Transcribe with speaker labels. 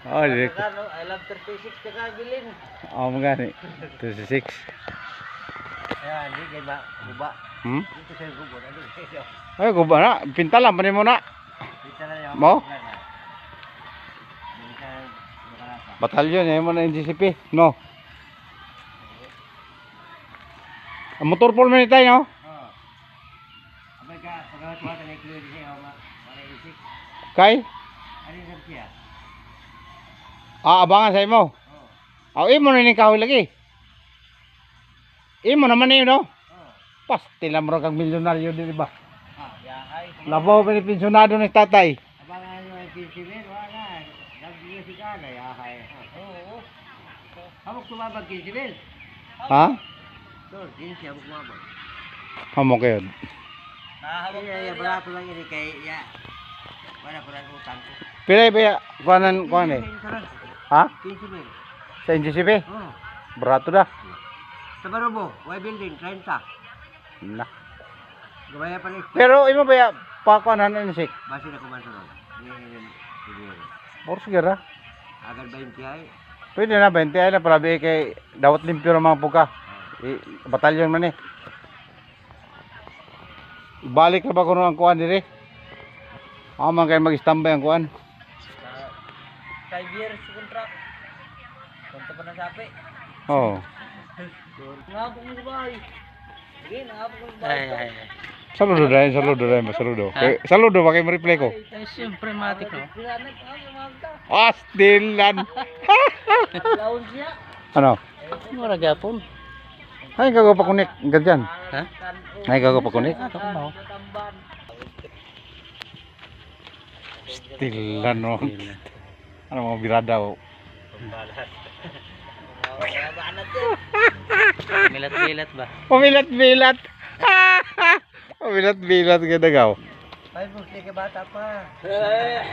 Speaker 1: Oh, di ko.
Speaker 2: I love 36 ka bilin.
Speaker 1: Oh, magani. 26.
Speaker 2: Ayan, di kay ba guba.
Speaker 1: Hmm?
Speaker 2: Dito sa gubo na dito.
Speaker 1: Ay, guba na. Pinta lang pa mo na.
Speaker 2: Dito na yung.
Speaker 1: Mo? Batalyon, eh mo na yung GCP, no? Ang motor pool man tayo, no?
Speaker 2: Oo. Abay ka, pagkakatuwa ka na i-clear siya, mga isik.
Speaker 1: Kay?
Speaker 2: Ano yung siya?
Speaker 1: Abangan sa imo.
Speaker 2: Oo.
Speaker 1: Imo na yung kahoy lagi. Imo naman yun, no?
Speaker 2: Oo.
Speaker 1: Pastilan mo kang milyonaryo, di ba?
Speaker 2: Yahay.
Speaker 1: Labaw pa ni pensionado ni tatay.
Speaker 2: Abangan nyo yung kinsimin, wala. Nag-iwas ka na, yahay. Oo. Hamok tumabag kinsimin.
Speaker 1: Ha?
Speaker 2: Sir, kinsi, hamok tumabag.
Speaker 1: Hamo kayo.
Speaker 2: Nahamok na yun. Barato lang yun, kay, ya. Wala pa lang utang ko.
Speaker 1: Pilay ba kuanan eh? Ha?
Speaker 2: Kinsimin.
Speaker 1: Sa GCP?
Speaker 2: Oo.
Speaker 1: Barato da.
Speaker 2: Sa Barobo, Y building, 30.
Speaker 1: Na.
Speaker 2: Gabaya pa rin.
Speaker 1: Pero imo ba pa kuanan ni sik?
Speaker 2: Basi na kuman sa ron.
Speaker 1: Or sige ra.
Speaker 2: Agad 20 ay.
Speaker 1: Pwede na 20 ay na para kay dawat limpyo ra mga puka. Batalyon man eh. Ibalik na ba kuno ang kuan dire? Man kay mag-standby ang kuan.
Speaker 2: 5 years contract. Konto pa na sapi.
Speaker 1: Oo.
Speaker 2: Ngabog mo sa bahay. Sige, ngabog mo sa bahay.
Speaker 1: Saludo dahil, saludo. Saludo ba kay ma-reply ko?
Speaker 2: Ay, siyempre matik no.
Speaker 1: Astilan.
Speaker 2: Laon siya.
Speaker 1: Ano?
Speaker 2: Mura gapon.
Speaker 1: Ay gago pa kunik ganyan.
Speaker 2: Ha?
Speaker 1: Ay gago pa kunik.
Speaker 2: Tamban.
Speaker 1: Astilan no. Ano mga birada oh.
Speaker 2: Milat-milat ba?
Speaker 1: Pumilat-bilat. Pumilat-bilat ka dagaw.
Speaker 2: Ay, buti ka bata pa.